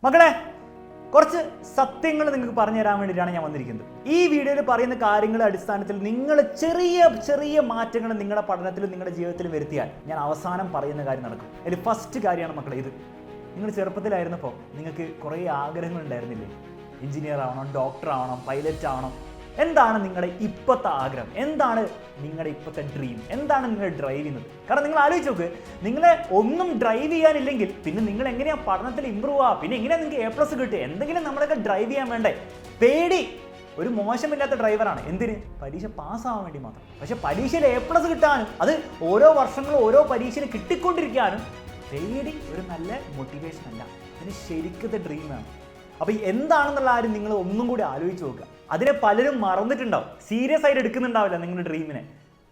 മക്കളെ, കുറച്ച് സത്യങ്ങൾ നിങ്ങൾക്ക് പറഞ്ഞു തരാൻ വേണ്ടിയിട്ടാണ് ഞാൻ വന്നിരിക്കുന്നത്. ഈ വീഡിയോയിൽ പറയുന്ന കാര്യങ്ങളുടെ അടിസ്ഥാനത്തിൽ നിങ്ങൾ ചെറിയ ചെറിയ മാറ്റങ്ങൾ നിങ്ങളുടെ പഠനത്തിലും നിങ്ങളുടെ ജീവിതത്തിലും വരുത്തിയാൽ ഞാൻ അവസാനം പറയുന്ന കാര്യം നടക്കും. അതിൽ ഫസ്റ്റ് കാര്യമാണ് മക്കളെ ഇത്. നിങ്ങൾ ചെറുപ്പത്തിലായിരുന്നപ്പോൾ നിങ്ങൾക്ക് കുറേ ആഗ്രഹങ്ങൾ ഉണ്ടായിരുന്നില്ലേ? എഞ്ചിനീയർ ആവണം, ഡോക്ടർ ആവണം, പൈലറ്റ് ആവണം. എന്താണ് നിങ്ങളുടെ ഇപ്പോഴത്തെ ആഗ്രഹം? എന്താണ് നിങ്ങളുടെ ഇപ്പോഴത്തെ ഡ്രീം? എന്താണ് നിങ്ങൾ ഡ്രൈവ് ചെയ്യുന്നത്? കാരണം നിങ്ങൾ ആലോചിച്ച് നോക്ക്, നിങ്ങളെ ഒന്നും ഡ്രൈവ് ചെയ്യാനില്ലെങ്കിൽ പിന്നെ നിങ്ങൾ എങ്ങനെയാണ് പഠനത്തിൽ ഇമ്പ്രൂവ് ആവുക? പിന്നെ എങ്ങനെയാണ് നിങ്ങൾക്ക് A+ കിട്ടുക? എന്തെങ്കിലും നമ്മളൊക്കെ ഡ്രൈവ് ചെയ്യാൻ വേണ്ടേ? പേടി ഒരു മോശമില്ലാത്ത ഡ്രൈവറാണ്. എന്തിന്? പരീക്ഷ പാസ്സാവാൻ വേണ്ടി മാത്രം. പക്ഷെ പരീക്ഷയിൽ A+ കിട്ടാനും അത് ഓരോ വർഷങ്ങളും ഓരോ പരീക്ഷയിൽ കിട്ടിക്കൊണ്ടിരിക്കാനും പേടി ഒരു നല്ല മോട്ടിവേഷൻ അല്ല. അതിന് ശരിക്കത്തെ ഡ്രീമാണ്. അപ്പോൾ എന്താണെന്നുള്ള ആരും നിങ്ങൾ ഒന്നും കൂടി ആലോചിച്ച് നോക്കുക. അതിനെ പലരും മറന്നിട്ടുണ്ടാവും, സീരിയസ് ആയിട്ട് എടുക്കുന്നുണ്ടാവില്ല നിങ്ങളുടെ ഡ്രീമിനെ.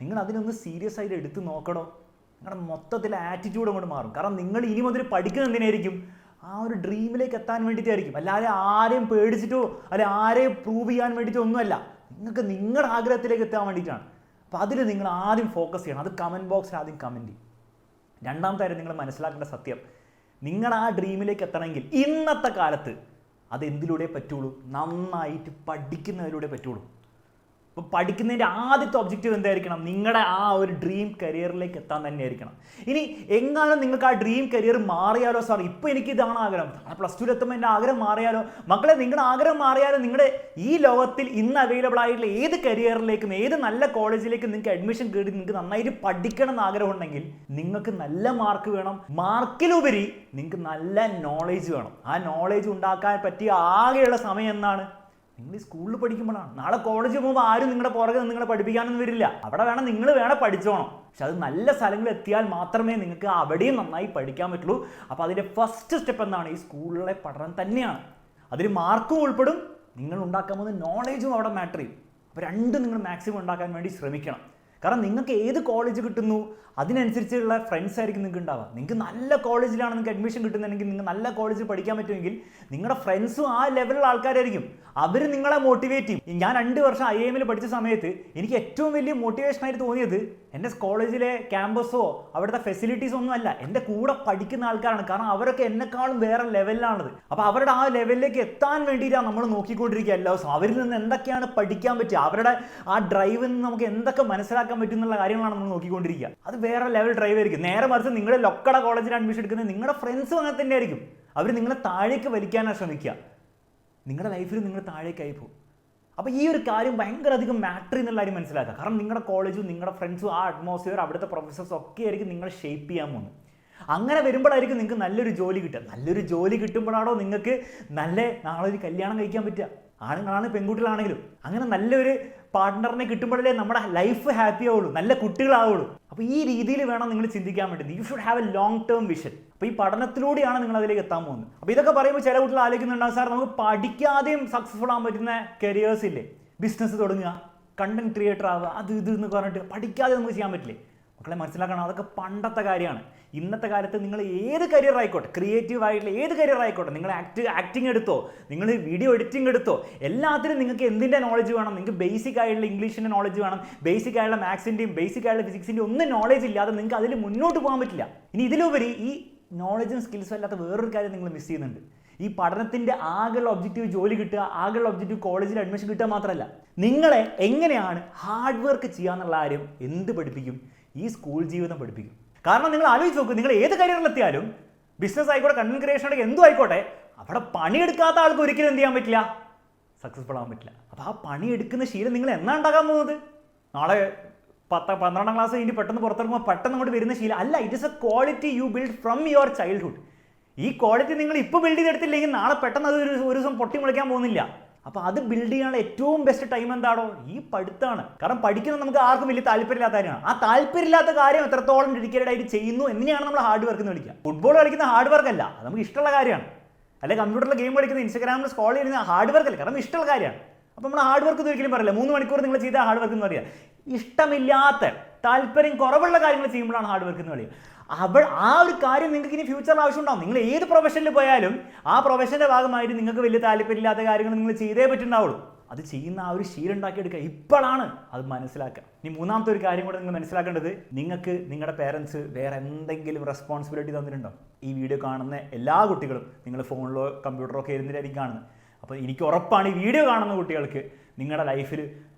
നിങ്ങൾ അതിനൊന്ന് സീരിയസ് ആയിട്ട് എടുത്ത് നോക്കണോ? നിങ്ങളുടെ മൊത്തത്തിലെ ആറ്റിറ്റ്യൂഡ് അങ്ങോട്ട് മാറും. കാരണം നിങ്ങൾ ഇനി മുതൽ പഠിക്കുന്നത് എന്തിനായിരിക്കും? ആ ഒരു ഡ്രീമിലേക്ക് എത്താൻ വേണ്ടിയിട്ടായിരിക്കും. അല്ലാതെ ആരെയും പേടിച്ചിട്ടോ അല്ലെ ആരെയും പ്രൂവ് ചെയ്യാൻ വേണ്ടിയിട്ടോ ഒന്നുമല്ല. നിങ്ങൾക്ക് നിങ്ങളുടെ ആഗ്രഹത്തിലേക്ക് എത്താൻ വേണ്ടിയിട്ടാണ്. അപ്പോൾ അതിൽ നിങ്ങൾ ആദ്യം ഫോക്കസ് ചെയ്യണം. അത് കമൻറ്റ് ബോക്സിൽ ആദ്യം കമൻറ്റ് ചെയ്യും. രണ്ടാമത്തെ കാര്യം നിങ്ങൾ മനസ്സിലാക്കേണ്ട സത്യം, നിങ്ങൾ ആ ഡ്രീമിലേക്ക് എത്തണമെങ്കിൽ ഇന്നത്തെ കാലത്ത് അതെന്തിലൂടെ പറ്റുള്ളൂ? നന്നായിട്ട് പഠിക്കുന്നതിലൂടെ പറ്റുള്ളൂ. അപ്പോൾ പഠിക്കുന്നതിൻ്റെ ആദ്യത്തെ ഒബ്ജക്റ്റീവ് എന്തായിരിക്കണം? നിങ്ങളുടെ ആ ഒരു ഡ്രീം കരിയറിലേക്ക് എത്താൻ തന്നെയായിരിക്കണം. ഇനി എങ്ങാനും നിങ്ങൾക്ക് ആ ഡ്രീം കരിയർ മാറിയാലോ? സാർ ഇപ്പോൾ എനിക്ക് ഇതാണ് ആഗ്രഹം, +2 എത്തുമ്പോൾ എൻ്റെ ആഗ്രഹം മാറിയാലോ? മക്കളെ, നിങ്ങളുടെ ആഗ്രഹം മാറിയാലോ നിങ്ങളുടെ ഈ ലോകത്തിൽ ഇന്ന് അവൈലബിൾ ആയിട്ടുള്ള ഏത് കരിയറിലേക്കും ഏത് നല്ല കോളേജിലേക്കും നിങ്ങൾക്ക് അഡ്മിഷൻ കിട്ടി നിങ്ങൾക്ക് നന്നായിട്ട് പഠിക്കണം എന്ന് ആഗ്രഹം ഉണ്ടെങ്കിൽ നിങ്ങൾക്ക് നല്ല മാർക്ക് വേണം. മാർക്കിലുപരി നിങ്ങൾക്ക് നല്ല നോളേജ് വേണം. ആ നോളേജ് ഉണ്ടാക്കാൻ പറ്റിയ ആകെയുള്ള സമയം എന്നാണ്? നിങ്ങൾ ഈ സ്കൂളിൽ പഠിക്കുമ്പോഴാണ്. നാളെ കോളേജിൽ പോകുമ്പോൾ ആരും നിങ്ങളുടെ പുറകെ നിങ്ങളെ പഠിപ്പിക്കാനൊന്നും വരില്ല. അവിടെ വേണം നിങ്ങൾ പഠിച്ചോണം. പക്ഷെ അത് നല്ല സ്ഥലങ്ങളിൽ എത്തിയാൽ മാത്രമേ നിങ്ങൾക്ക് അവിടെയും നന്നായി പഠിക്കാൻ പറ്റുള്ളൂ. അപ്പോൾ അതിൻ്റെ ഫസ്റ്റ് സ്റ്റെപ്പ് എന്താണ്? ഈ സ്കൂളിലെ പഠനം തന്നെയാണ്. അതിൽ മാർക്കും ഉൾപ്പെടും, നിങ്ങൾ ഉണ്ടാക്കാൻ പോകുന്ന നോളേജും അവിടെ മാറ്റർ ചെയ്യും. അപ്പോൾ രണ്ടും നിങ്ങൾ മാക്സിമം ഉണ്ടാക്കാൻ വേണ്ടി ശ്രമിക്കണം. കാരണം നിങ്ങൾക്ക് ഏത് കോളേജ് കിട്ടുന്നു അതിനനുസരിച്ചുള്ള ഫ്രണ്ട്സ് ആയിരിക്കും നിങ്ങൾക്ക് ഉണ്ടാവുക. നിങ്ങൾക്ക് നല്ല കോളേജിലാണ് നിങ്ങൾക്ക് അഡ്മിഷൻ കിട്ടുന്നതെങ്കിൽ, നിങ്ങൾ നല്ല കോളേജിൽ പഠിക്കാൻ പറ്റുമെങ്കിൽ നിങ്ങളുടെ ഫ്രണ്ട്സും ആ ലെവലിലുള്ള ആൾക്കാരായിരിക്കും. അവർ നിങ്ങളെ മോട്ടിവേറ്റ് ചെയ്യും. ഞാൻ 2 വർഷം IIM പഠിച്ച സമയത്ത് എനിക്ക് ഏറ്റവും വലിയ മോട്ടിവേഷനായിട്ട് തോന്നിയത് എൻ്റെ കോളേജിലെ ക്യാമ്പസോ അവിടുത്തെ ഫെസിലിറ്റീസോ ഒന്നും അല്ല, എൻ്റെ കൂടെ പഠിക്കുന്ന ആൾക്കാരാണ്. കാരണം അവരൊക്കെ എന്നെക്കാളും വേറെ ലെവലിലാണത്. അപ്പോൾ അവരുടെ ആ ലെവലിലേക്ക് എത്താൻ വേണ്ടിയിട്ടാണ് നമ്മൾ നോക്കിക്കൊണ്ടിരിക്കുക എല്ലാ ദിവസവും. അവരിൽ നിന്ന് എന്തൊക്കെയാണ് പഠിക്കാൻ പറ്റുക, അവരുടെ ആ ഡ്രൈവിൽ നിന്ന് നമുക്ക് എന്തൊക്കെ മനസ്സിലാക്കാൻ പറ്റും എന്നുള്ള കാര്യങ്ങളാണ് നമ്മൾ നോക്കിക്കൊണ്ടിരിക്കുക. അത് വേറെ ലെവൽ ഡ്രൈവ് ആയിരിക്കും. നേരെ മറിച്ച് നിങ്ങളുടെ ലൊക്കട കോളേജിൽ അഡ്മിഷൻ എടുക്കുന്നത് നിങ്ങളുടെ ഫ്രണ്ട്സും അങ്ങനെ തന്നെ ആയിരിക്കും. അവർ നിങ്ങളെ താഴേക്ക് വലിക്കാനാണ് ശ്രമിക്കുക. നിങ്ങളുടെ ലൈഫിൽ നിങ്ങൾ താഴേക്കായി പോകും. അപ്പോൾ ഈ ഒരു കാര്യം ഭയങ്കര അധികം മാറ്റർ എന്നുള്ള കാര്യം മനസ്സിലാക്കുക. കാരണം നിങ്ങളുടെ കോളേജും നിങ്ങളുടെ ഫ്രണ്ട്സും ആ അറ്റ്മോസ്ഫിയർ അവിടുത്തെ പ്രൊഫസേഴ്സും ഒക്കെ ആയിരിക്കും നിങ്ങളെ ഷേപ്പ് ചെയ്യാൻ പോകുന്നത്. അങ്ങനെ വരുമ്പോഴായിരിക്കും നിങ്ങൾക്ക് നല്ലൊരു ജോലി കിട്ടുക. നല്ലൊരു ജോലി കിട്ടുമ്പോഴാണോ നിങ്ങൾക്ക് നാളെ ഒരു കല്യാണം കഴിക്കാൻ പറ്റുക. ആണുങ്ങളാണ് പെൺകുട്ടികളാണെങ്കിലും അങ്ങനെ നല്ലൊരു പാർട്ട്ണറിനെ കിട്ടുമ്പോഴല്ലേ നമ്മുടെ ലൈഫ് ഹാപ്പി ആവുള്ളൂ, നല്ല കുട്ടികളാവുള്ളൂ. അപ്പോൾ ഈ രീതിയിൽ വേണം നിങ്ങൾ ചിന്തിക്കാൻ വേണ്ടി. You should have A long term vision. അപ്പോൾ ഈ പഠനത്തിലൂടെയാണ് നിങ്ങൾ അതിലേക്ക് എത്താൻ പോകുന്നത്. അപ്പോൾ ഇതൊക്കെ പറയുമ്പോൾ ചില കുട്ടികൾ ആലോചിക്കുന്നുണ്ടാവും, സാർ നമുക്ക് പഠിക്കാതെയും സക്സസ്ഫുൾ ആകാൻ പറ്റുന്ന കരിയേഴ്സ് ഇല്ലേ? ബിസിനസ് തുടങ്ങുക, കണ്ടന്റ് ക്രിയേറ്റർ ആവുക, അത് ഇത് എന്ന് പറഞ്ഞിട്ട് പഠിക്കാതെ നമുക്ക് ചെയ്യാൻ പറ്റില്ലേ? മക്കളെ മനസ്സിലാക്കണം, അതൊക്കെ പണ്ടത്തെ കാര്യമാണ്. ഇന്നത്തെ കാലത്ത് നിങ്ങൾ ഏത് കരിയർ ആയിക്കോട്ടെ, ക്രിയേറ്റീവ് ആയിട്ടുള്ള ഏത് കരിയർ ആയിക്കോട്ടെ, നിങ്ങൾ ആക്ടിങ് എടുത്തോ, നിങ്ങൾ വീഡിയോ എഡിറ്റിംഗ് എടുത്തോ, എല്ലാത്തിനും നിങ്ങൾക്ക് എന്തിൻ്റെ നോളജ് വേണം? നിങ്ങൾക്ക് ബേസിക് ആയിട്ടുള്ള ഇംഗ്ലീഷിൻ്റെ നോളജ് വേണം. ബേസിക് ആയിട്ടുള്ള മാത്സിൻ്റെയും ബേസിക് ആയിട്ടുള്ള ഫിസിക്സിൻ്റെയും ഒന്നും നോളജ് ഇല്ലാതെ നിങ്ങൾക്ക് അതിൽ മുന്നോട്ട് പോകാൻ പറ്റില്ല. ഇനി ഇതിലുപരി ഈ നോളജും സ്കിൽസും അല്ലാത്ത വേറൊരു കാര്യം നിങ്ങൾ മിസ് ചെയ്യുന്നുണ്ട്. ഈ പഠനത്തിൻ്റെ ആകെയുള്ള ഒബ്ജക്റ്റീവ് ജോലി കിട്ടുക, ആകെയുള്ള ഒബ്ജക്റ്റീവ് കോളേജിൽ അഡ്മിഷൻ കിട്ടുക മാത്രമല്ല, നിങ്ങളെ എങ്ങനെയാണ് ഹാർഡ് വർക്ക് ചെയ്യാന്നുള്ള കാര്യം എന്ത് പഠിപ്പിക്കും? ഈ സ്കൂൾ ജീവിതം പഠിപ്പിക്കും. കാരണം നിങ്ങൾ ആലോചിച്ച് നോക്കും, നിങ്ങൾ ഏത് കരിയറിലെത്തിയാലും ബിസിനസ് ആയിക്കോട്ടെ, കണ്ടന്റ് ക്രിയേഷൻ ആയിക്കോട്ടെ, എന്തും ആയിക്കോട്ടെ, അവിടെ പണിയെടുക്കാത്ത ആൾക്ക് ഒരിക്കലും എന്ത് ചെയ്യാൻ പറ്റില്ല? സക്സസ്ഫുൾ ആകാൻ പറ്റില്ല. അപ്പോൾ ആ പണിയെടുക്കുന്ന ശീലം നിങ്ങൾ എന്നാണ് ഉണ്ടാകാൻ പോകുന്നത്? നാളെ 12ാം ക്ലാസ് കഴിഞ്ഞ് പെട്ടെന്ന് പുറത്തിറങ്ങുമ്പോൾ പെട്ടെന്ന് അങ്ങോട്ട് വരുന്ന ശീലം അല്ല. It is A quality you build from your childhood. ഈ ക്വാളിറ്റി നിങ്ങൾ ഇപ്പോൾ ബിൽഡ് ചെയ്തെടുത്തില്ലെങ്കിൽ നാളെ പെട്ടെന്ന് അത് ഒരു ദിവസം പൊട്ടി മുളയ്ക്കാൻ പോകുന്നില്ല. അപ്പോൾ അത് ബിൽഡ് ചെയ്യാനുള്ള ഏറ്റവും ബെസ്റ്റ് ടൈം എന്താണോ? ഈ പഠിത്തമാണ്. കാരണം പഠിക്കുന്നത് നമുക്ക് ആർക്കും വലിയ താല്പര്യമില്ലാത്ത കാര്യമാണ്. ആ താല്പര്യമില്ലാത്ത കാര്യം എത്രത്തോളം ഡെഡിക്കേറ്റഡ് ആയിട്ട് ചെയ്യുന്നു എങ്ങനെയാണ് നമ്മൾ ഹാർഡ് വർക്ക് എന്ന് വിളിക്കുക. ഫുട്ബോൾ കളിക്കുന്ന ഹാർഡ് വർക്ക് അല്ല, അത് നമുക്ക് ഇഷ്ടമുള്ള കാര്യമാണ്. അല്ലെങ്കിൽ കമ്പ്യൂട്ടറിൽ ഗെയിം കളിക്കുന്ന, ഇൻസ്റ്റാഗ്രാമിൽ സ്ക്രോൾ ചെയ്യുന്ന ഹാർഡ് വർക്ക് അല്ല, കാരണം ഇഷ്ടമുള്ള കാര്യമാണ്. അപ്പോൾ നമ്മൾ ഹാർഡ് വർക്ക് ഒരിക്കലും പറയില്ല. 3 മണിക്കൂർ നിങ്ങൾ ചെയ്ത ഹാർഡ് വർക്ക് എന്ന് പറയുക. ഇഷ്ടമില്ലാത്ത, താല്പര്യം കുറവുള്ള കാര്യങ്ങൾ ചെയ്യുമ്പോഴാണ് ഹാർഡ് വർക്ക് എന്ന് പറയുക. ആ ഒരു കാര്യം നിങ്ങൾക്ക് ഇനി ഫ്യൂച്ചറിൽ ആവശ്യമുണ്ടാവും. നിങ്ങൾ ഏത് പ്രൊഫഷനിൽ പോയാലും ആ പ്രൊഫഷൻ്റെ ഭാഗമായിട്ട് നിങ്ങൾക്ക് വലിയ താല്പര്യമില്ലാത്ത കാര്യങ്ങൾ നിങ്ങൾ ചെയ്തേ പറ്റുന്നുണ്ടാവുള്ളൂ. അത് ചെയ്യുന്ന ആ ഒരു ശീലം ഉണ്ടാക്കിയെടുക്കുക ഇപ്പോഴാണ് അത് മനസ്സിലാക്കുക. ഇനി മൂന്നാമത്തെ ഒരു കാര്യം കൂടെ നിങ്ങൾ മനസ്സിലാക്കേണ്ടത്, നിങ്ങൾക്ക് നിങ്ങളുടെ പേരൻസ് വേറെ എന്തെങ്കിലും റെസ്പോൺസിബിലിറ്റി തന്നിട്ടുണ്ടോ? ഈ വീഡിയോ കാണുന്ന എല്ലാ കുട്ടികളും നിങ്ങൾ ഫോണിലോ കമ്പ്യൂട്ടറോ ഒക്കെ ഇരുന്നിട്ടായിരിക്കും കാണുന്നത്. അപ്പോൾ എനിക്ക് ഉറപ്പാണ് ഈ വീഡിയോ കാണുന്ന കുട്ടികൾക്ക് നിങ്ങളുടെ ലൈഫിൽ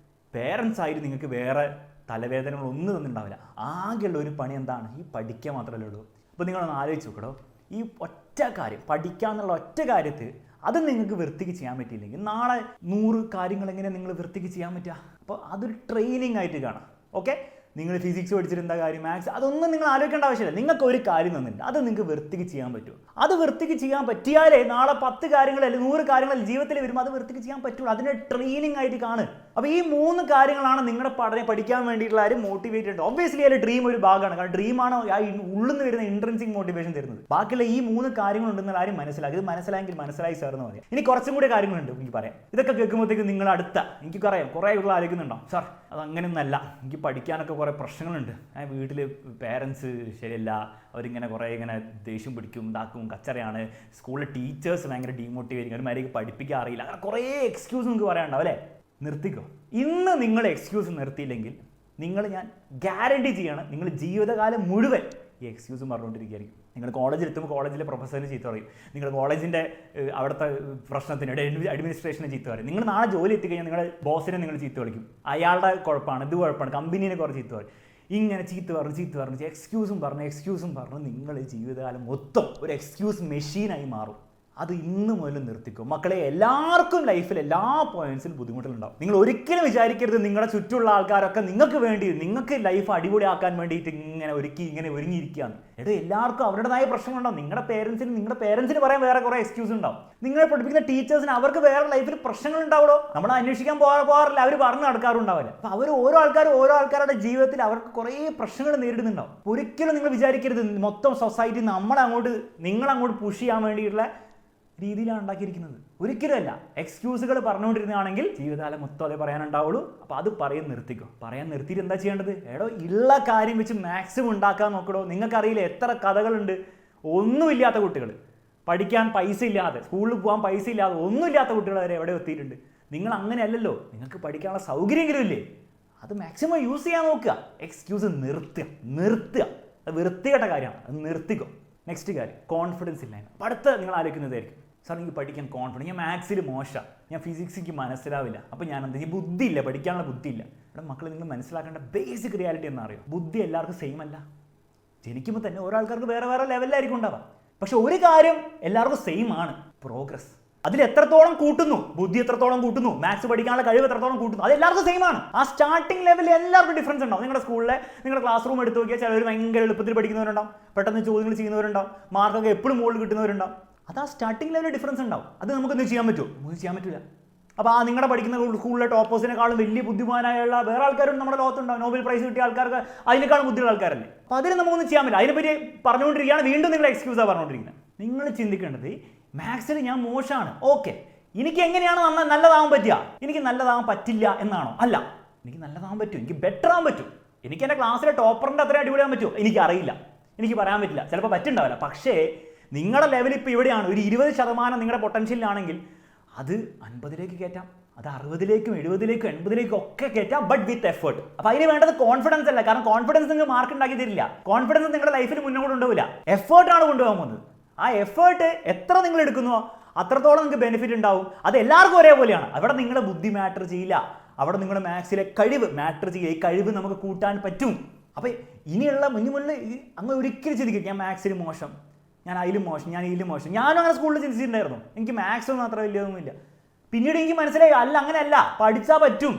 പേരൻസ് ആയിട്ട് നിങ്ങൾക്ക് വേറെ തലവേദനകളൊന്നും തന്നിട്ടുണ്ടാവില്ല. ആകെയുള്ള ഒരു പണി എന്താണ്? ഈ പഠിക്കുക മാത്രമല്ലേ ഉള്ളൂ. അപ്പോൾ നിങ്ങളൊന്ന് ആലോചിച്ച് നോക്കട്ടോ, ഈ ഒറ്റ കാര്യം പഠിക്കുക എന്നുള്ള ഒറ്റ കാര്യത്തിൽ അത് നിങ്ങൾക്ക് വൃത്തിക്ക് ചെയ്യാൻ പറ്റിയില്ലെങ്കിൽ നാളെ 100 കാര്യങ്ങൾ എങ്ങനെ നിങ്ങൾ വൃത്തിക്ക് ചെയ്യാൻ പറ്റുക? അപ്പോൾ അതൊരു ട്രെയിനിങ് ആയിട്ട് കാണാം. ഓക്കെ, നിങ്ങൾ ഫിസിക്സ് പഠിച്ചിട്ട് എന്താ കാര്യം, മാത്സ്, അതൊന്നും നിങ്ങൾ ആലോചിക്കേണ്ട ആവശ്യമില്ല. നിങ്ങൾക്ക് ഒരു കാര്യം തന്നില്ല, അത് നിങ്ങൾക്ക് വൃത്തിക്ക് ചെയ്യാൻ പറ്റുമോ? അത് വൃത്തിക്ക് ചെയ്യാൻ പറ്റിയാലേ നാളെ 10 കാര്യങ്ങൾ അല്ലെങ്കിൽ 100 കാര്യങ്ങൾ ജീവിതത്തിൽ വരുമ്പോൾ അത് വൃത്തിക്ക് ചെയ്യാൻ പറ്റുള്ളൂ. അതിൻ്റെ ട്രെയിനിങ് ആയിട്ട് കാണുക. അപ്പോൾ ഈ 3 കാര്യങ്ങളാണ് നിങ്ങളുടെ പഠിക്കാൻ വേണ്ടിയിട്ടുള്ള ആരും മോട്ടിവേറ്റ് ഉണ്ട്. ഒബ്വിയസ്ലി അതിൽ ഡ്രീം ഒരു ഭാഗമാണ്. കാരണം ഡ്രീമാണ് ആ ഉള്ളിൽ നിന്ന് വരുന്ന ഇൻട്രൻസിക് മോട്ടിവേഷൻ തരുന്നത്. ബാക്കിയുള്ള ഈ 3 കാര്യങ്ങളുണ്ടെന്ന് ആരും മനസ്സിലാക്കി. ഇത് മനസ്സിലായെങ്കിൽ മനസ്സിലായി സാർ എന്ന് പറയാം. ഇനി കുറച്ചും കൂടി കാര്യങ്ങളുണ്ട് എനിക്ക് പറയാം. ഇതൊക്കെ കേൾക്കുമ്പോഴത്തേക്ക് നിങ്ങൾ എനിക്കറിയാം കുറേ ഉള്ള ആലോചിക്കുന്നുണ്ടോ, സാർ അത് അങ്ങനെയൊന്നല്ല, എനിക്ക് പഠിക്കാനൊക്കെ കുറേ പ്രശ്നങ്ങളുണ്ട്, വീട്ടിൽ പേരൻസ് ശരിയല്ല, അവരിങ്ങനെ കുറേ ഇങ്ങനെ ദേഷ്യം പിടിക്കും, ഇതാക്കും, കച്ചറയാണ്, സ്കൂളിലെ ടീച്ചേഴ്സ് ഭയങ്കര ഡീമോട്ടിവേറ്റിംഗ്, അവന്മാർക്ക് പഠിപ്പിക്കാൻ അറിയില്ല, അങ്ങനെ കുറേ എക്സ്ക്യൂസ് നിങ്ങൾക്ക് പറയാനുണ്ടാവും അല്ലേ? നിർത്തിക്കോ. ഇന്ന് നിങ്ങൾ എക്സ്ക്യൂസ് നിർത്തിയില്ലെങ്കിൽ ഞാൻ ഗ്യാരണ്ടി ചെയ്യാണ്, നിങ്ങൾ ജീവിതകാലം മുഴുവൻ ഈ എക്സ്ക്യൂസും പറഞ്ഞുകൊണ്ടിരിക്കുകയായിരിക്കും. നിങ്ങൾ കോളേജിലെത്തുമ്പോൾ കോളേജിലെ പ്രൊഫസറിന് ചീത്ത പറയും, നിങ്ങൾ കോളേജിൻ്റെ അവിടുത്തെ പ്രശ്നത്തിന് അഡ്മിനിസ്ട്രേഷനെ ചീത്ത പറയും, നിങ്ങൾ നാളെ ജോലി എത്തിക്കഴിഞ്ഞാൽ നിങ്ങളുടെ ബോസിനെ നിങ്ങൾ ചീത്ത വിളിക്കും, അയാളുടെ കുഴപ്പമാണ്, ഇത് കുഴപ്പമാണ്, കമ്പനീനെ കുറച്ച് ചീത്ത പറയും. ഇങ്ങനെ ചീത്ത പറഞ്ഞ് എക്സ്ക്യൂസും പറഞ്ഞ് നിങ്ങൾ ജീവിതകാലം മൊത്തം ഒരു എക്സ്ക്യൂസ് മെഷീനായി മാറും. അത് ഇന്ന് മുതൽ നിർത്തിക്കും മക്കളെ. എല്ലാവർക്കും ലൈഫിൽ എല്ലാ പോയിന്റ്സിലും ബുദ്ധിമുട്ടുകളുണ്ടാവും. നിങ്ങൾ ഒരിക്കലും വിചാരിക്കരുത് നിങ്ങളുടെ ചുറ്റുമുള്ള ആൾക്കാരൊക്കെ നിങ്ങൾക്ക് വേണ്ടി, നിങ്ങൾക്ക് ലൈഫ് അടിപൊളിയാക്കാൻ വേണ്ടിയിട്ട് ഇങ്ങനെ ഒരുങ്ങിയിരിക്കുകയാണ്. എല്ലാവർക്കും അവരുടേതായ പ്രശ്നങ്ങളുണ്ടാവും. നിങ്ങളുടെ പേരൻസിന് പറയാൻ വേറെ കുറേ എക്സ്ക്യൂസ് ഉണ്ടാവും. നിങ്ങളെ പഠിപ്പിക്കുന്ന ടീച്ചേഴ്സിന് അവർക്ക് വേറെ ലൈഫിൽ പ്രശ്നങ്ങൾ ഉണ്ടാവുമോ? നമ്മൾ അന്വേഷിക്കാൻ പോകാറില്ല, അവർ പറഞ്ഞു നടക്കാറുണ്ടാവില്ല. അപ്പോൾ അവർ ഓരോ ആൾക്കാരുടെ ജീവിതത്തിൽ അവർക്ക് കുറേ പ്രശ്നങ്ങൾ നേരിടുന്നുണ്ടാവും. ഒരിക്കലും നിങ്ങൾ വിചാരിക്കരുത് മൊത്തം സൊസൈറ്റി നിങ്ങളങ്ങോട്ട് പുഷ് ചെയ്യാൻ വേണ്ടിയിട്ടുള്ള രീതിയിലാണ് ഉണ്ടാക്കിയിരിക്കുന്നത്. ഒരിക്കലുമല്ല. എക്സ്ക്യൂസുകൾ പറഞ്ഞുകൊണ്ടിരുന്നതാണെങ്കിൽ ജീവിതകാലം മൊത്തം അതേ പറയാനുണ്ടാവുള്ളൂ. അപ്പോൾ അത് പറയാൻ നിർത്തിയിട്ട് എന്താ ചെയ്യേണ്ടത്? ഉള്ള കാര്യം വെച്ച് മാക്സിമം ഉണ്ടാക്കാൻ നോക്കടോ. നിങ്ങൾക്കറിയില്ല എത്ര കഥകളുണ്ട്. ഒന്നുമില്ലാത്ത കുട്ടികൾ, പഠിക്കാൻ പൈസ ഇല്ലാതെ, സ്കൂളിൽ പോകാൻ പൈസ ഇല്ലാതെ, ഒന്നുമില്ലാത്ത കുട്ടികൾ വരെ എവിടെ എത്തിയിട്ടുണ്ട്. നിങ്ങൾ അങ്ങനെയല്ലല്ലോ, നിങ്ങൾക്ക് പഠിക്കാനുള്ള സൗകര്യമെങ്കിലും ഇല്ലേ? അത് മാക്സിമം യൂസ് ചെയ്യാൻ നോക്കുക. എക്സ്ക്യൂസ് നിർത്തുക. അത് വൃത്തികെട്ട കാര്യമാണ്, അത് നിർത്തിക്കോ. നെക്സ്റ്റ് കാര്യം, കോൺഫിഡൻസ് ഇല്ലായ്മ. അപ്പോൾ അടുത്ത നിങ്ങൾ ആലോചിക്കുന്നതായിരിക്കും, സാർ എനിക്ക് പഠിക്കാൻ കോൺഫിഡൻസ്, ഞാൻ മാത്സിൽ മോശമാണ്, ഞാൻ ഫിസിക്സിക്ക് മനസ്സിലാവില്ല, അപ്പോൾ ഞാൻ എന്താ, ഈ ബുദ്ധിയില്ല, പഠിക്കാനുള്ള ബുദ്ധിയില്ല. ഇവിടെ മക്കൾ നിങ്ങൾ മനസ്സിലാക്കേണ്ട ബേസിക് റിയാലിറ്റി എന്നറിയോ? ബുദ്ധി എല്ലാവർക്കും സെയിം അല്ല. ജനിക്കുമ്പോൾ തന്നെ ഓരോ ആൾക്കാർക്ക് വേറെ ലെവലിലായിരിക്കും ഉണ്ടാവുക. പക്ഷെ ഒരു കാര്യം എല്ലാവർക്കും സെയിം ആണ്, പ്രോഗ്രസ്. അതിൽ എത്രത്തോളം കൂട്ടുന്നു, ബുദ്ധി എത്രത്തോളം കൂട്ടുന്നു, മാത്സ് പഠിക്കാനുള്ള കഴിവ് എത്രത്തോളം കൂട്ടുന്നു, അത് എല്ലാവർക്കും സെയിം ആണ്. ആ സ്റ്റാർട്ടിംഗ് ലെവലിൽ എല്ലാവർക്കും ഡിഫറൻസ് ഉണ്ടാവും. നിങ്ങളുടെ ക്ലാസ് റൂം എടുത്ത് നോക്കിയാൽ ചിലർ ഭയങ്കര എളുപ്പത്തിൽ പഠിക്കുന്നവരുണ്ടാവും, പെട്ടെന്ന് ചോദ്യങ്ങൾ ചെയ്യുന്നവരുണ്ടാവും, മാർക്കൊക്കെ എപ്പോഴും മുകളിൽ കിട്ടുന്നവരുണ്ടാവും. അത് ആ സ്റ്റാർട്ടിംഗ് ലെവലിൽ ഡിഫറൻസ് ഉണ്ടാവും. അത് നമുക്കൊന്നും ചെയ്യാൻ പറ്റുമോ? ഒന്നും ചെയ്യാൻ പറ്റില്ല. അപ്പോൾ ആ നിങ്ങളുടെ പഠിക്കുന്ന സ്കൂളിലെ ടോപ്പേഴ്സിനെക്കാളും വലിയ ബുദ്ധിമാനായുള്ള വേറെ ആൾക്കാരും നമ്മുടെ ലോകത്തുണ്ടാവും. നോബൽ പ്രൈസ് കിട്ടിയ ആൾക്കാർക്ക് അതിനേക്കാളും ബുദ്ധിയുള്ള ആൾക്കാരല്ലേ. അപ്പോൾ അതിന് നമുക്കൊന്നും ചെയ്യാൻ പറ്റില്ല. അതിനെപ്പറ്റി പറഞ്ഞുകൊണ്ടിരിക്കുകയാണ്, വീണ്ടും നിങ്ങൾ എക്സ്ക്യൂസാണ് പറഞ്ഞുകൊണ്ടിരിക്കുന്നത്. നിങ്ങൾ ചിന്തിക്കേണ്ടത് മാത്സിൽ ഞാൻ മോശമാണ്, ഓക്കെ, എനിക്ക് എങ്ങനെയാണ് നല്ലതാവാൻ പറ്റുക? എനിക്ക് നല്ലതാവാൻ പറ്റില്ല എന്നാണോ? അല്ല, എനിക്ക് നല്ലതാവാൻ പറ്റും, എനിക്ക് ബെറ്റർ ആവാൻ പറ്റും. എനിക്ക് എൻ്റെ ക്ലാസ്സിലെ ടോപ്പറിൻ്റെ അത്ര അടിപൊളിയാൻ പറ്റുമോ? എനിക്കറിയില്ല, എനിക്ക് പറയാൻ പറ്റില്ല, ചിലപ്പോൾ പറ്റുണ്ടാവില്ല. പക്ഷേ നിങ്ങളുടെ ലെവൽ ഇപ്പോൾ ഇവിടെയാണ്, ഒരു 20% നിങ്ങളുടെ പൊട്ടൻഷ്യലാണെങ്കിൽ അത് 50ലേക്ക് കയറ്റാം, അത് 60ലേക്കും 70ലേക്കും 80ലേക്കും ഒക്കെ കയറ്റാം, ബട്ട് വിത്ത് എഫേർട്ട്. അപ്പോൾ അതിന് വേണ്ടത് കോൺഫിഡൻസ് അല്ല. കാരണം കോൺഫിഡൻസ് നിങ്ങൾ മാർക്ക് ഉണ്ടാക്കി തരില്ല. കോൺഫിഡൻസ് നിങ്ങളുടെ ലൈഫിൽ മുന്നോട്ട് കൊണ്ടുപോകില്ല. എഫേർട്ടാണ് കൊണ്ടുപോകാൻ പോകുന്നത്. ആ എഫേർട്ട് എത്ര നിങ്ങൾ എടുക്കുന്നുവോ അത്രത്തോളം നിങ്ങൾക്ക് ബെനിഫിറ്റ് ഉണ്ടാവും. അത് എല്ലാവർക്കും ഒരേപോലെയാണ്. അവിടെ നിങ്ങളുടെ ബുദ്ധി മാറ്റർ ചെയ്യില്ല, അവിടെ നിങ്ങളുടെ മാത്സിലെ കഴിവ് മാറ്റർ ചെയ്യുക. ഈ കഴിവ് നമുക്ക് കൂട്ടാൻ പറ്റും. അപ്പോൾ ഇനിയുള്ള മുന്നിൽ അങ്ങ് ഒരിക്കലും ചിന്തിക്കും ഞാൻ മാത്സിൽ മോശം, ഞാൻ അതിലും മോശം, ഞാൻ ഇതിലും മോശം. ഞാനും അങ്ങനെ സ്കൂളിൽ ചിന്തിച്ചിട്ടുണ്ടായിരുന്നു, എനിക്ക് മാത്സ് ഒന്നും അത്ര വലിയൊന്നുമില്ല. പിന്നീട് എനിക്ക് മനസ്സിലായി, അല്ല അങ്ങനെയല്ല, പഠിച്ചാൽ പറ്റും,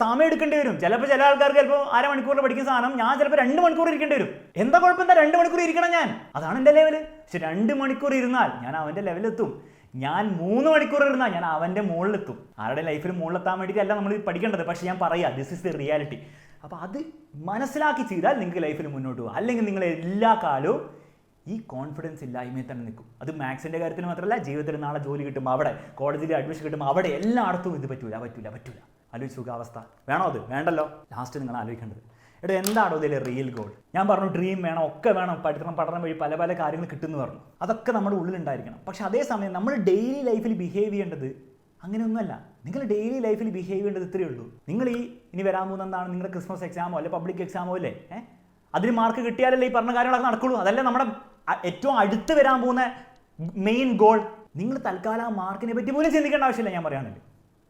സമയം എടുക്കേണ്ടി വരും. ചിലപ്പോൾ ചില ആൾക്കാർക്ക് ചിലപ്പോൾ 1/2 മണിക്കൂറിൽ പഠിക്കുന്ന സാധനം ഞാൻ ചിലപ്പോൾ 2 മണിക്കൂർ ഇരിക്കേണ്ടി വരും. എന്താ കുഴപ്പം, എന്താ 2 മണിക്കൂർ ഇരിക്കണം ഞാൻ, അതാണ് എൻ്റെ ലെവല്. പക്ഷെ 2 മണിക്കൂർ ഇരുന്നാൽ ഞാൻ അവൻ്റെ ലെവലെത്തും. ഞാൻ 3 മണിക്കൂർ ഇരുന്നാൽ ഞാൻ അവൻ്റെ മുകളിലെത്തും. ആരുടെ ലൈഫിൽ മുകളിലെത്താൻ വേണ്ടിയിട്ടല്ല നമ്മൾ പഠിക്കേണ്ടത്, പക്ഷെ ഞാൻ പറയാം, ദിസ് ഇസ് ദി റിയാലിറ്റി. അപ്പോൾ അത് മനസ്സിലാക്കി ചെയ്താൽ നിങ്ങൾക്ക് ലൈഫിൽ മുന്നോട്ട് പോകും. അല്ലെങ്കിൽ നിങ്ങൾ എല്ലാ കാലവും ഈ കോൺഫിഡൻസ് ഇല്ലായ്മയിൽ തന്നെ നിൽക്കും. അത് മാത്സിൻ്റെ കാര്യത്തിൽ മാത്രമല്ല, ജീവിതത്തിൽ നാളെ ജോലി കിട്ടുമ്പോൾ അവിടെ, കോളേജിൽ അഡ്മിഷൻ കിട്ടുമ്പോൾ അവിടെ, എല്ലായിടത്തും ഇത് പറ്റൂല. ആലോചിച്ച് സുഖാവസ്ഥ വേണോ? അത് വേണ്ടല്ലോ. ലാസ്റ്റ് നിങ്ങൾ ആലോചിക്കേണ്ടത്, എന്താണോ ഇതിലെ റിയൽ ഗോൾ? ഞാൻ പറഞ്ഞു ഡ്രീം വേണം, ഒക്കെ വേണം, പഠനം വഴി പല കാര്യങ്ങൾ കിട്ടുമെന്ന് പറഞ്ഞു. അതൊക്കെ നമ്മുടെ ഉള്ളിലുണ്ടായിരിക്കണം. പക്ഷെ അതേസമയം നമ്മൾ ഡെയിലി ലൈഫിൽ ബിഹേവ് ചെയ്യേണ്ടത് അങ്ങനെയൊന്നുമല്ല. നിങ്ങൾ ഡെയിലി ലൈഫിൽ ബിഹേവ് ചെയ്യേണ്ടത് ഇത്രയേ ഉള്ളൂ. നിങ്ങൾ ഇനി വരാൻ പോകുന്ന എന്താണ്, നിങ്ങളുടെ ക്രിസ്മസ് എക്സാമോ അല്ലെ പബ്ലിക് എക്സാമോ അല്ലേ, അതിന് മാർക്ക് കിട്ടിയാലല്ലേ ഈ പറഞ്ഞ കാര്യങ്ങളൊക്കെ നടക്കുള്ളൂ. അതല്ലേ നമ്മുടെ ഏറ്റവും അടുത്ത് വരാൻ പോകുന്ന മെയിൻ ഗോൾ. നിങ്ങൾ തൽക്കാലം ആ മാർക്കിനെ പറ്റി പോലും ചിന്തിക്കേണ്ട ആവശ്യമില്ല. ഞാൻ പറയുകയാണെങ്കിൽ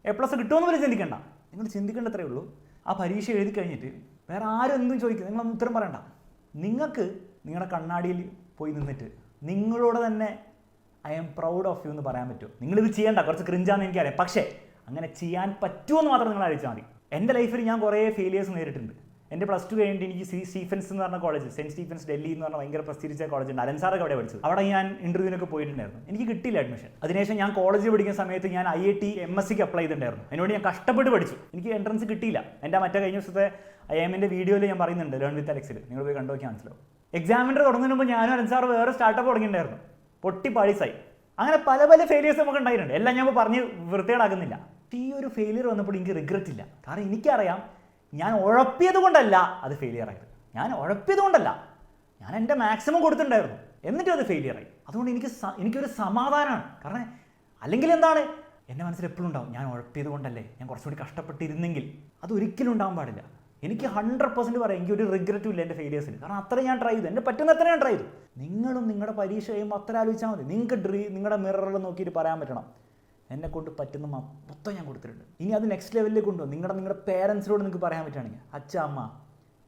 A+ കിട്ടുമെന്ന് പോലും ചിന്തിക്കേണ്ട. നിങ്ങൾ ചിന്തിക്കേണ്ടത്രേ ഉള്ളൂ, ആ പരീക്ഷ എഴുതി കഴിഞ്ഞിട്ട് വേറെ ആരും എന്തും ചോദിക്കും, നിങ്ങളൊന്നും ഉത്തരം പറയണ്ട. നിങ്ങൾക്ക് നിങ്ങളുടെ കണ്ണാടിയിൽ പോയി നിന്നിട്ട് നിങ്ങളോട് തന്നെ I am proud of you എന്ന് പറയാൻ പറ്റുമോ? നിങ്ങളിത് ചെയ്യേണ്ട, കുറച്ച് ക്രിഞ്ചാന്ന് എനിക്കറിയാം, പക്ഷേ അങ്ങനെ ചെയ്യാൻ പറ്റുമെന്ന് മാത്രം നിങ്ങൾ ആലോചിച്ചാൽ മതി. എൻ്റെ ലൈഫിൽ ഞാൻ കുറേ ഫെയിലിയേഴ്സ് നേരിട്ടുണ്ട്. എൻ്റെ +2 കഴിഞ്ഞിട്ട് എനിക്ക് സ്റ്റീഫൻസ് എന്ന് പറഞ്ഞ കോളേജ്, സെൻറ്റ് സ്റ്റീഫൻസ് ഡൽഹി എന്ന് പറഞ്ഞ ഭയങ്കര പ്രസ്തീരിച്ച കോളേജ് ഉണ്ട്, അലൻസാറൊക്കെ അവിടെ പഠിച്ചത്. അവിടെ ഞാൻ ഇൻ്റർവ്യൂവിനൊക്കെ പോയിട്ടുണ്ടായിരുന്നു. എനിക്ക് കിട്ടിയില്ല അഡ്മിഷൻ. അതിനുശേഷം ഞാൻ കോളേജിൽ പഠിക്കുന്ന സമയത്ത് ഞാൻ IIT MSc അപ്ലൈ ചെയ്തിട്ടുണ്ടായിരുന്നു. അതിനോട് ഞാൻ കഷ്ടപ്പെട്ട് പഠിച്ചു. എനിക്ക് എൻട്രൻസ് കിട്ടിയില്ല. എൻ്റെ മറ്റേ കഴിഞ്ഞ ദിവസത്തെ IIMൻ്റെ വീഡിയോയിൽ ഞാൻ പറയുന്നുണ്ട്, ലേൺ വിത്ത് അലക്സിൽ, നിങ്ങൾ പോയി കണ്ടു നോക്കിയാൽ മനസ്സിലാവും. എക്സാമിൻ്റെ തുടങ്ങുന്നതിന് മുമ്പ് ഞാനും അലൻസാർ വേറെ സ്റ്റാർട്ടപ്പ് തുടങ്ങിയിട്ടുണ്ടായിരുന്നു. പൊട്ടി പാളിസായി. അങ്ങനെ പല പല ഫെയിലിയേഴ്സ് നമുക്ക് ഉണ്ടായിട്ടുണ്ട്. എല്ലാം ഞാൻ പറഞ്ഞ് വൃത്തികേടാക്കുന്നില്ല. ഈ ഒരു ഫെയിലിയർ വന്നപ്പോൾ എനിക്ക് റിഗ്രറ്റ് ഇല്ല. കാരണം എനിക്കറിയാം ഞാൻ ഉഴപ്പിയത് കൊണ്ടല്ല അത് ഫെയിലിയർ ആയത്. ഞാൻ ഉഴപ്പിയത് കൊണ്ടല്ല, ഞാൻ എൻ്റെ മാക്സിമം കൊടുത്തിട്ടുണ്ടായിരുന്നു, എന്നിട്ടും അത് ഫെയിലിയർ ആയി. അതുകൊണ്ട് എനിക്കൊരു സമാധാനമാണ്. കാരണം അല്ലെങ്കിൽ എന്താണ്, എൻ്റെ മനസ്സിൽ എപ്പോഴും ഉണ്ടാവും, ഞാൻ ഉഴപ്പിയത് കൊണ്ടല്ലേ, ഞാൻ കുറച്ചുകൂടി കഷ്ടപ്പെട്ടിരുന്നെങ്കിൽ. അത് ഒരിക്കലും ഉണ്ടാകാൻ പാടില്ല. എനിക്ക് 100% പറയാം, എനിക്കൊരു റിഗ്രറ്റും ഇല്ല എൻ്റെ ഫെയിലിയേഴ്സിൽ. കാരണം അത്ര ഞാൻ ട്രൈ ചെയ്തു, എൻ്റെ പറ്റുന്ന അത്ര ഞാൻ ട്രൈ ചെയ്തു. നിങ്ങളും നിങ്ങളുടെ പരീക്ഷ കഴിയുമ്പോൾ അത്ര ആലോചിച്ചാൽ മതി. നിങ്ങൾക്ക് നിങ്ങളുടെ മിററിൽ നോക്കിയിട്ട് പറയാൻ പറ്റണം, എന്നെ കൊണ്ട് പറ്റുന്ന മൊത്തം ഞാൻ കൊടുത്തിട്ടുണ്ട്. ഇനി അത് നെക്സ്റ്റ് ലെവലിലേക്ക് കൊണ്ടുപോകും. നിങ്ങളുടെ പേരൻസിനോട് നിങ്ങൾക്ക് പറയാൻ പറ്റുകയാണെങ്കിൽ, അച്ഛ, അമ്മ,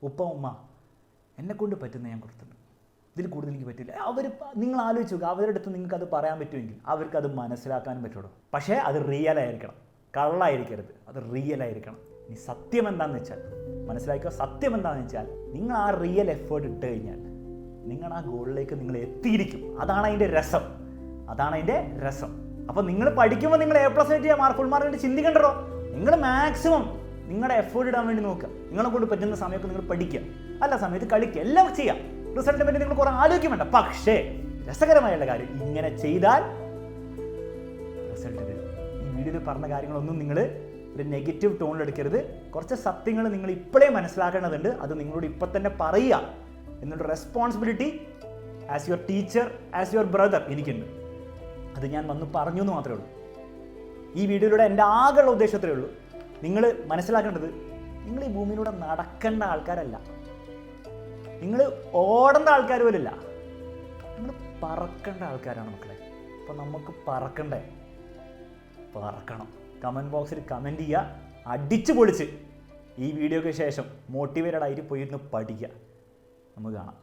ഉപ്പ, ഉമ്മ, എന്നെ കൊണ്ട് പറ്റുന്ന ഞാൻ കൊടുത്തിട്ടുണ്ട്, ഇതിൽ കൂടുതൽ എനിക്ക് പറ്റില്ല. നിങ്ങൾ ആലോചിച്ച് നോക്കുക, അവരുടെ അടുത്ത് നിങ്ങൾക്ക് അത് പറയാൻ പറ്റുമെങ്കിൽ അവർക്ക് അത് മനസ്സിലാക്കാനും പറ്റുള്ളൂ. പക്ഷേ അത് റിയൽ ആയിരിക്കണം, കള്ളായിരിക്കരുത്, അത് റിയൽ ആയിരിക്കണം. ഇനി സത്യം എന്താണെന്ന് വെച്ചാൽ മനസ്സിലാക്കുക. സത്യം എന്താണെന്ന് വെച്ചാൽ നിങ്ങൾ ആ റിയൽ എഫേർട്ട് ഇട്ട് കഴിഞ്ഞാൽ നിങ്ങൾ ആ ഗോളിലേക്ക് നിങ്ങൾ എത്തിയിരിക്കും. അതാണ് അതിൻ്റെ രസം, അതാണ് അതിൻ്റെ രസം. അപ്പോൾ നിങ്ങൾ പഠിക്കുമ്പോൾ നിങ്ങൾ A+ കിട്ടിയ ഫുൾ മാർക്ക് ചിന്തിക്കണ്ടോ? നിങ്ങൾ മാക്സിമം നിങ്ങളുടെ എഫേർട്ട് ഇടാൻ വേണ്ടി നോക്കുക. നിങ്ങളെ കൊണ്ട് പറ്റുന്ന സമയത്ത് നിങ്ങൾ പഠിക്കുക, അല്ല സമയത്ത് കളിക്കുക, എല്ലാം ചെയ്യാം. റിസൾട്ടിനെ പറ്റി നിങ്ങൾ കുറേ ആലോചിക്കും വേണ്ട. പക്ഷേ രസകരമായുള്ള കാര്യം, ഇങ്ങനെ ചെയ്താൽ റിസൾട്ട് വരും. ഈ വീഡിയോയിൽ പറഞ്ഞ കാര്യങ്ങളൊന്നും നിങ്ങൾ ഒരു നെഗറ്റീവ് ടോണിലെടുക്കരുത്. കുറച്ച് സത്യങ്ങൾ നിങ്ങൾ ഇപ്പോഴേ മനസ്സിലാക്കേണ്ടതുണ്ട്. അത് നിങ്ങളോട് ഇപ്പം തന്നെ പറയുക എന്നുള്ള responsibility as your teacher, as your brother എനിക്കുണ്ട്. അത് ഞാൻ വന്ന് പറഞ്ഞു എന്ന് മാത്രമേ ഉള്ളൂ. ഈ വീഡിയോയിലൂടെ എൻ്റെ ആകെയുള്ള ഉദ്ദേശത്രേ ഉള്ളൂ. നിങ്ങൾ മനസ്സിലാക്കേണ്ടത്, നിങ്ങൾ ഈ ഭൂമിയിലൂടെ നടക്കേണ്ട ആൾക്കാരല്ല, നിങ്ങൾ ഓടേണ്ട ആൾക്കാർ പോലില്ല, നിങ്ങൾ പറക്കേണ്ട ആൾക്കാരാണ് മക്കളെ. അപ്പോൾ നമുക്ക് പറക്കണം. കമൻറ്റ് ബോക്സിൽ കമൻറ്റ് ചെയ്യുക, അടിച്ച് പൊളിച്ച് ഈ വീഡിയോയ്ക്ക് ശേഷം മോട്ടിവേറ്റഡ് ആയിട്ട് പോയിരുന്ന് പഠിക്കുക. നമുക്ക് കാണാം.